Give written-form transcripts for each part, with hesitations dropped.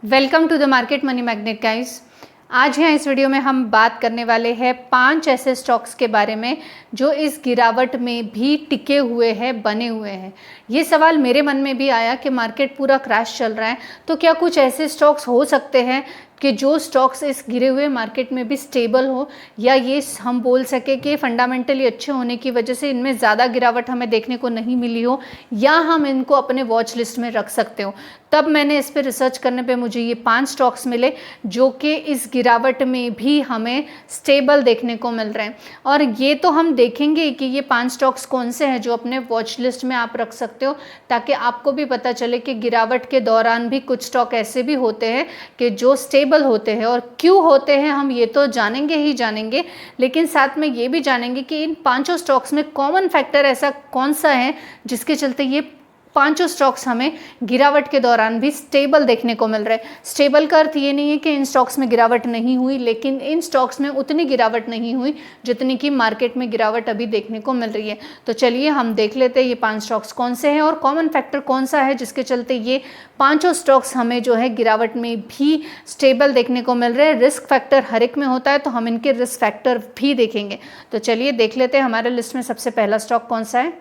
Welcome to the market money magnet guys. आज यहाँ इस वीडियो में हम बात करने वाले हैं 5 ऐसे स्टॉक्स के बारे में जो इस गिरावट में भी टिके हुए हैं, बने हुए हैं। ये सवाल मेरे मन में भी आया कि मार्केट पूरा क्रैश चल रहा है तो क्या कुछ ऐसे स्टॉक्स हो सकते हैं कि जो स्टॉक्स इस गिरे हुए मार्केट में भी स्टेबल हो, या ये हम बोल सके कि फंडामेंटली अच्छे होने की वजह से इनमें ज़्यादा गिरावट हमें देखने को नहीं मिली हो, या हम इनको अपने वॉच लिस्ट में रख सकते हो। तब मैंने इस पर रिसर्च करने पे मुझे ये 5 स्टॉक्स मिले जो कि इस गिरावट में भी हमें स्टेबल देखने को मिल रहे हैं। और ये तो हम देखेंगे कि ये 5 स्टॉक्स कौन से हैं जो अपने वॉच लिस्ट में आप रख सकते हो, ताकि आपको भी पता चले कि गिरावट के दौरान भी कुछ स्टॉक ऐसे भी होते हैं कि जो स्टेबल होते हैं। और क्यों होते हैं हम ये तो जानेंगे ही जानेंगे, लेकिन साथ में ये भी जानेंगे कि इन 5 स्टॉक्स में कॉमन फैक्टर ऐसा कौन सा है जिसके चलते ये 5 स्टॉक्स हमें गिरावट के दौरान भी स्टेबल देखने को मिल रहा है। स्टेबल का अर्थ ये नहीं है कि इन स्टॉक्स में गिरावट नहीं हुई, लेकिन इन स्टॉक्स में उतनी गिरावट नहीं हुई जितनी कि मार्केट में गिरावट अभी देखने को मिल रही है। तो चलिए हम देख लेते हैं ये 5 स्टॉक्स कौन से हैं और कॉमन फैक्टर कौन सा है जिसके चलते ये 5 स्टॉक्स हमें जो है गिरावट में भी स्टेबल देखने को मिल रहे हैं। रिस्क फैक्टर हर एक में होता है तो हम इनके रिस्क फैक्टर भी देखेंगे। तो चलिए देख लेते हैं हमारे लिस्ट में सबसे पहला स्टॉक कौन सा है।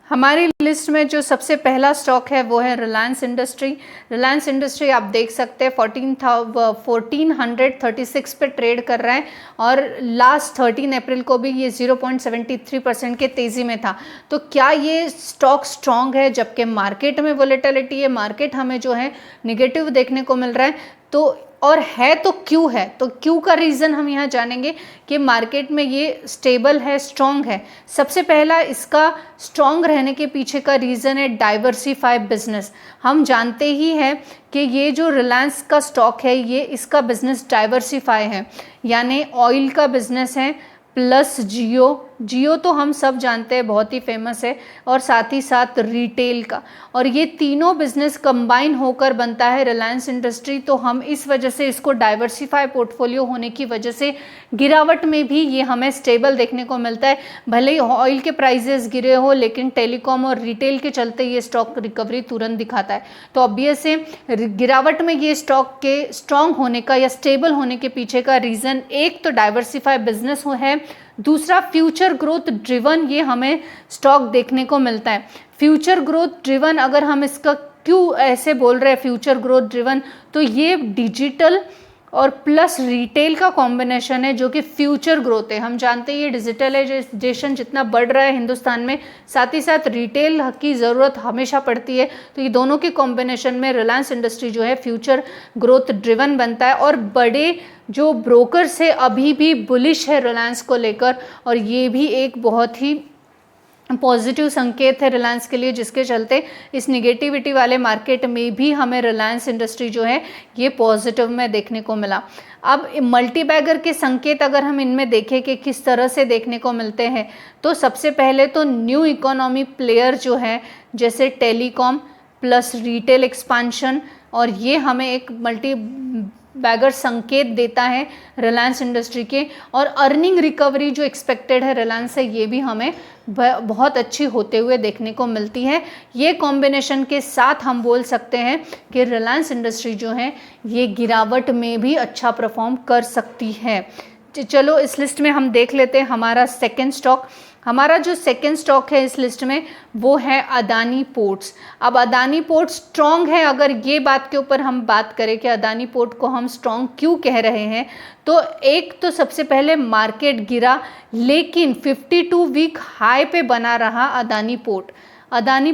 हमारी लिस्ट में जो सबसे पहला स्टॉक है वो है रिलायंस इंडस्ट्री। रिलायंस इंडस्ट्री आप देख सकते हैं 1436 पे ट्रेड कर रहा है और लास्ट 13 अप्रैल को भी ये 0.73% के तेज़ी में था। तो क्या ये स्टॉक स्ट्रॉन्ग है जबकि मार्केट में वोलेटिलिटी है, मार्केट हमें जो है निगेटिव देखने को मिल रहा है। तो और है तो क्यों है, तो क्यों का रीज़न हम यहाँ जानेंगे कि मार्केट में ये स्टेबल है, स्ट्रॉन्ग है। सबसे पहला इसका स्ट्रॉन्ग रहने के पीछे का रीज़न है डाइवर्सिफाई बिजनेस। हम जानते ही हैं कि ये जो रिलायंस का स्टॉक है ये इसका बिजनेस डाइवर्सिफाई है, यानी ऑयल का बिजनेस है प्लस जियो तो हम सब जानते हैं बहुत ही फेमस है, और साथ ही साथ रिटेल का, और ये तीनों बिजनेस कंबाइन होकर बनता है रिलायंस इंडस्ट्री। तो हम इस वजह से इसको डाइवर्सिफाई पोर्टफोलियो होने की वजह से गिरावट में भी ये हमें स्टेबल देखने को मिलता है। भले ही ऑयल के प्राइजेस गिरे हो, लेकिन टेलीकॉम और रिटेल के चलते ये स्टॉक रिकवरी तुरंत दिखाता है। तो ऑब्वियस है गिरावट में ये स्टॉक के स्ट्रॉन्ग होने का या स्टेबल होने के पीछे का रीज़न एक तो डाइवर्सिफाई बिजनेस है, दूसरा फ्यूचर ग्रोथ ड्रिवन ये हमें स्टॉक देखने को मिलता है। फ्यूचर ग्रोथ ड्रिवन, अगर हम इसका क्यों ऐसे बोल रहे हैं फ्यूचर ग्रोथ ड्रिवन, तो ये डिजिटल और प्लस रिटेल का कॉम्बिनेशन है जो कि फ्यूचर ग्रोथ है। हम जानते हैं ये डिजिटलाइजेशन जितना बढ़ रहा है हिंदुस्तान में, साथ ही साथ रिटेल की ज़रूरत हमेशा पड़ती है। तो ये दोनों के कॉम्बिनेशन में रिलायंस इंडस्ट्री जो है फ्यूचर ग्रोथ ड्रिवन बनता है। और बड़े जो ब्रोकर्स है अभी भी बुलिश है रिलायंस को लेकर, और ये भी एक बहुत ही पॉजिटिव संकेत है रिलायंस के लिए, जिसके चलते इस निगेटिविटी वाले मार्केट में भी हमें रिलायंस इंडस्ट्री जो है ये पॉजिटिव में देखने को मिला। अब मल्टीबैगर के संकेत अगर हम इनमें देखें कि किस तरह से देखने को मिलते हैं, तो सबसे पहले तो न्यू इकोनॉमी प्लेयर जो है जैसे टेलीकॉम प्लस रिटेल एक्सपांशन, और ये हमें एक मल्टी बैगर संकेत देता है रिलायंस इंडस्ट्री के। और अर्निंग रिकवरी जो एक्सपेक्टेड है रिलायंस से, ये भी हमें बहुत अच्छी होते हुए देखने को मिलती है। ये कॉम्बिनेशन के साथ हम बोल सकते हैं कि रिलायंस इंडस्ट्री जो है ये गिरावट में भी अच्छा परफॉर्म कर सकती है। चलो इस लिस्ट में हम देख लेते हैं हमारा सेकेंड स्टॉक। हमारा जो सेकेंड स्टॉक है इस लिस्ट में वो है अदानी पोर्ट्स। अब अदानी पोर्ट्स स्ट्रॉन्ग है, अगर ये बात के ऊपर हम बात करें कि अदानी पोर्ट को हम स्ट्रॉन्ग क्यों कह रहे हैं, तो एक तो सबसे पहले मार्केट गिरा लेकिन 52 वीक हाई पे बना रहा अदानी पोर्ट।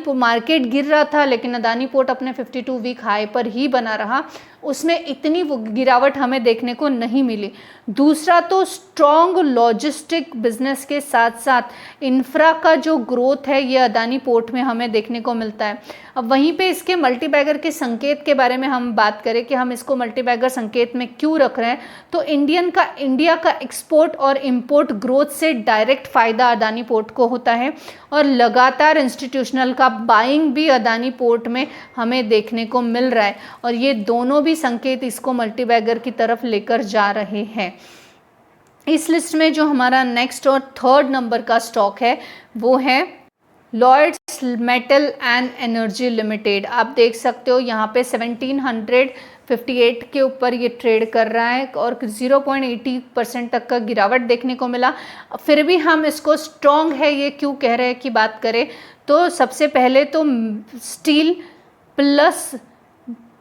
मार्केट गिर रहा था लेकिन अदानी पोर्ट अपने 52 वीक हाई पर ही बना रहा, उसमें इतनी गिरावट हमें देखने को नहीं मिली। दूसरा तो स्ट्रॉन्ग लॉजिस्टिक बिजनेस के साथ साथ इंफ्रा का जो ग्रोथ है ये अदानी पोर्ट में हमें देखने को मिलता है। अब वहीं पे इसके मल्टीबैगर के संकेत के बारे में हम बात करें कि हम इसको मल्टीबैगर संकेत में क्यों रख रहे हैं, तो इंडिया का एक्सपोर्ट और इंपोर्ट ग्रोथ से डायरेक्ट फ़ायदा अदानी पोर्ट को होता है, और लगातार इंस्टीट्यूशनल का बाइंग भी अदानी पोर्ट में हमें देखने को मिल रहा है, और ये दोनों भी संकेत इसको मल्टीबैगर की तरफ लेकर जा रहे हैं। इस लिस्ट में जो हमारा नेक्स्ट और थर्ड नंबर का स्टॉक है वो है Lloyds metal and energy limited, आप देख सकते हो यहाँ पे 1758 के ऊपर ये ट्रेड कर रहा है और 0.80% तक का गिरावट देखने को मिला। फिर भी हम इसको स्ट्रॉन्ग है ये क्यों कह रहे हैं कि बात करें तो सबसे पहले तो स्टील प्लस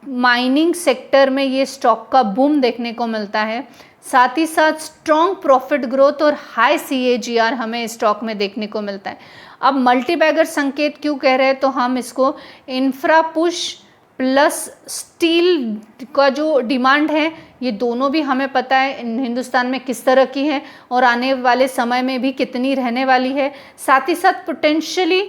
माइनिंग सेक्टर में ये स्टॉक का बूम देखने को मिलता है। साथ ही साथ स्ट्रॉन्ग प्रॉफिट ग्रोथ और हाई CAGR हमें स्टॉक में देखने को मिलता है। अब मल्टीबैगर संकेत क्यों कह रहे हैं तो हम इसको इंफ्रा पुश प्लस स्टील का जो डिमांड है ये दोनों भी हमें पता है हिंदुस्तान में किस तरह की है और आने वाले समय में भी कितनी रहने वाली है। साथ ही साथ पोटेंशियली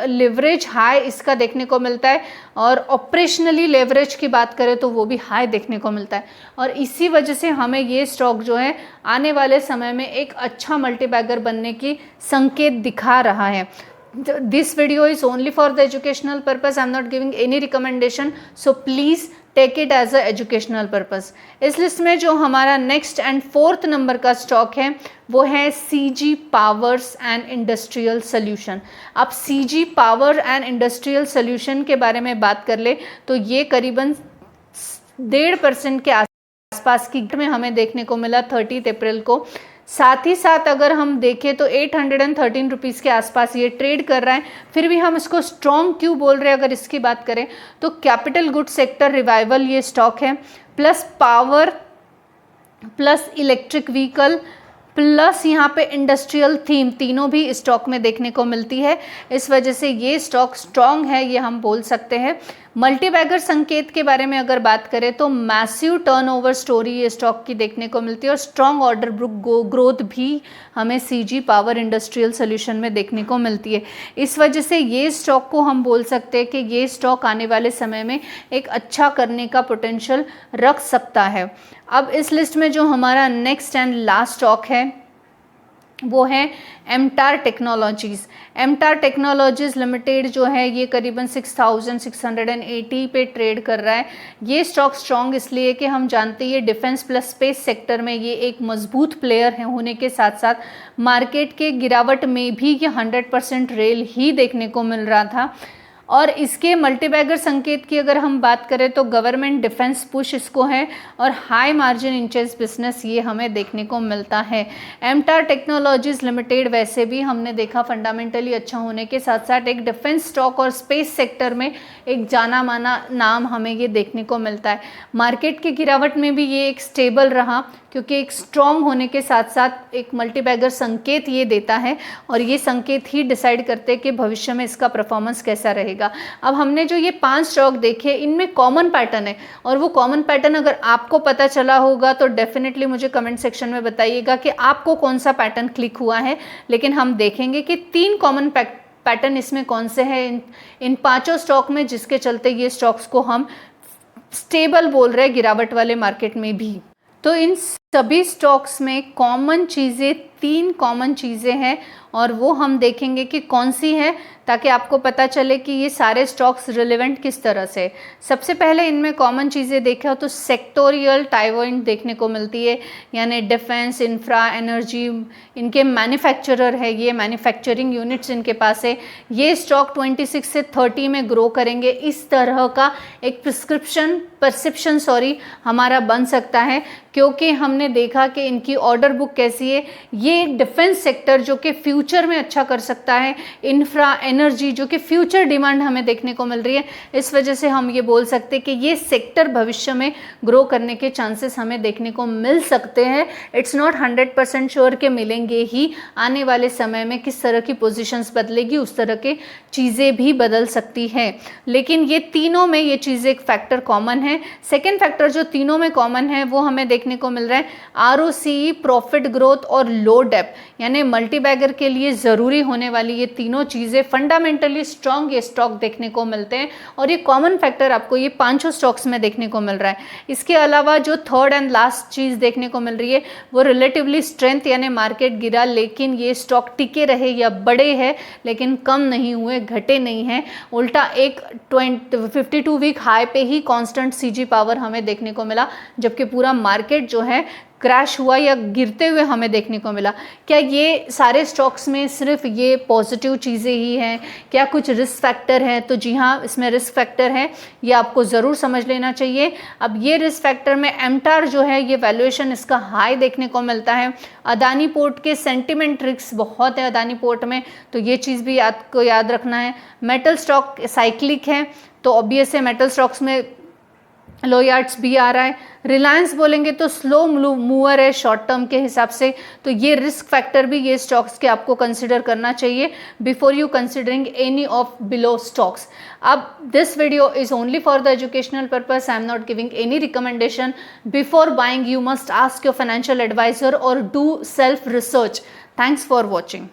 लेवरेज हाई इसका देखने को मिलता है और ऑपरेशनली लेवरेज की बात करें तो वो भी हाई देखने को मिलता है और इसी वजह से हमें ये स्टॉक जो है आने वाले समय में एक अच्छा मल्टीबैगर बनने की संकेत दिखा रहा है। This video is only for the educational purpose. I am not giving any recommendation, so please take it as a educational purpose. इस लिस्ट में जो हमारा नेक्स्ट एंड 4th नंबर का स्टॉक है वो है CG powers and industrial solution. अब CG power and industrial solution के बारे में बात कर ले तो ये करीबन 1.5% के आसपास की में हमें देखने को मिला 30 अप्रैल को। साथ ही साथ अगर हम देखें तो 813 रुपीज़ के आसपास ये ट्रेड कर रहा है। फिर भी हम इसको स्ट्रॉन्ग क्यों बोल रहे हैं अगर इसकी बात करें तो कैपिटल गुड सेक्टर रिवाइवल ये स्टॉक है, plus power plus electric vehicle plus यहाँ पे इंडस्ट्रियल थीम तीनों भी स्टॉक में देखने को मिलती है। इस वजह से ये स्टॉक स्ट्रॉन्ग है ये हम बोल सकते हैं। मल्टीबैगर संकेत के बारे में अगर बात करें तो मैसिव टर्नओवर स्टोरी ये स्टॉक की देखने को मिलती है और स्ट्रॉन्ग ऑर्डर बुक ग्रोथ भी हमें CG पावर इंडस्ट्रियल सोल्यूशन में देखने को मिलती है। इस वजह से ये स्टॉक को हम बोल सकते हैं कि ये स्टॉक आने वाले समय में एक अच्छा करने का पोटेंशियल रख सकता है। अब इस लिस्ट में जो हमारा नेक्स्ट एंड लास्ट स्टॉक है वो है एमटार टेक्नोलॉजीज़। एमटार टेक्नोलॉजीज़ लिमिटेड जो है ये करीबन 6680 पे ट्रेड कर रहा है। ये स्टॉक स्ट्रॉन्ग इसलिए कि हम जानते हैं ये डिफेंस प्लस स्पेस सेक्टर में ये एक मजबूत प्लेयर है होने के साथ साथ मार्केट के गिरावट में भी ये 100% रेल ही देखने को मिल रहा था। और इसके मल्टीबैगर संकेत की अगर हम बात करें तो गवर्नमेंट डिफेंस पुश इसको है और हाई मार्जिन इंचेस बिजनेस ये हमें देखने को मिलता है। एमटार टेक्नोलॉजीज़ लिमिटेड वैसे भी हमने देखा फंडामेंटली अच्छा होने के साथ साथ एक डिफेंस स्टॉक और स्पेस सेक्टर में एक जाना माना नाम हमें ये देखने को मिलता है। मार्केट की गिरावट में भी ये एक स्टेबल रहा क्योंकि एक स्ट्रॉन्ग होने के साथ साथ एक मल्टीबैगर संकेत ये देता है और ये संकेत ही डिसाइड करते हैं कि भविष्य में इसका परफॉर्मेंस कैसा रहेगा। अब हमने जो ये 5 स्टॉक देखे इनमें कॉमन पैटर्न है और वो कॉमन पैटर्न अगर आपको पता चला होगा तो डेफिनेटली मुझे कमेंट सेक्शन में बताइएगा कि आपको कौन सा पैटर्न क्लिक हुआ है। लेकिन हम देखेंगे कि 3 कॉमन पैटर्न इसमें कौन से हैं इन 5 स्टॉक में जिसके चलते ये स्टॉक्स को हम स्टेबल बोल रहे हैं गिरावट वाले मार्केट में भी। तो इन सभी स्टॉक्स में कॉमन चीज़ें 3 कॉमन चीज़ें हैं और वो हम देखेंगे कि कौन सी है ताकि आपको पता चले कि ये सारे स्टॉक्स रिलेवेंट किस तरह से। सबसे पहले इनमें कॉमन चीज़ें देखा तो सेक्टोरियल टाइवेंट देखने को मिलती है यानी डिफेंस इंफ्रा एनर्जी इनके मैन्युफैक्चरर है, ये मैन्युफैक्चरिंग यूनिट्स इनके पास है। ये स्टॉक 26 से 30 में ग्रो करेंगे इस तरह का एक परसेप्शन हमारा बन सकता है क्योंकि हमने देखा कि इनकी ऑर्डर बुक कैसी है। ये डिफेंस सेक्टर जो कि फ्यूचर में अच्छा कर सकता है, इंफ्रा एनर्जी जो कि फ्यूचर डिमांड हमें देखने को मिल रही है। इस वजह से हम ये बोल सकते हैं कि ये सेक्टर भविष्य में ग्रो करने के चांसेस हमें देखने को मिल सकते हैं। इट्स नॉट 100% श्योर कि मिलेंगे ही, आने वाले समय में किस तरह की पोजीशंस बदलेगी उस तरह के चीज़ें भी बदल सकती हैं। लेकिन ये तीनों में ये चीज़ें एक फैक्टर कॉमन है। सेकेंड फैक्टर जो तीनों में कॉमन है वो हमें देखने को मिल रहा है ROCE, प्रॉफिट ग्रोथ और लो डेप यानी मल्टीबैगर के लिए ज़रूरी होने वाली ये तीनों चीज़ें फंडामेंटली स्ट्रॉन्ग ये स्टॉक देखने को मिलते हैं और ये कॉमन फैक्टर आपको ये 5 स्टॉक्स में देखने को मिल रहा है। इसके अलावा जो थर्ड एंड लास्ट चीज़ देखने को मिल रही है वो रिलेटिवली स्ट्रेंथ यानी मार्केट गिरा लेकिन ये स्टॉक टिके रहे या बड़े हैं लेकिन कम नहीं हुए, घटे नहीं हैं, उल्टा एक 52 वीक हाई पे ही कांस्टेंट CG पावर हमें देखने को मिला जबकि पूरा मार्केट जो है क्रैश हुआ या गिरते हुए हमें देखने को मिला। क्या ये सारे स्टॉक्स में सिर्फ ये पॉजिटिव चीज़ें ही हैं, क्या कुछ रिस्क फैक्टर हैं? तो जी हाँ, इसमें रिस्क फैक्टर है, ये आपको ज़रूर समझ लेना चाहिए। अब ये रिस्क फैक्टर में एमटार जो है ये वैल्यूएशन इसका हाई देखने को मिलता है। अदानी पोर्ट के सेंटिमेंट रिस्क बहुत है अदानी पोर्ट में, तो ये चीज़ भी आपको याद रखना है। मेटल स्टॉक साइक्लिक है, तो ऑब्वियस है मेटल स्टॉक्स में लो यार्ड्स भी आ रहा है। रिलायंस बोलेंगे तो स्लो मूवर है शॉर्ट टर्म के हिसाब से, तो ये रिस्क फैक्टर भी ये स्टॉक्स के आपको कंसिडर करना चाहिए before you considering any of below stocks. अब this video is only for the educational purpose, I am not giving any recommendation. Before buying you must ask your financial advisor और do self research. Thanks for watching.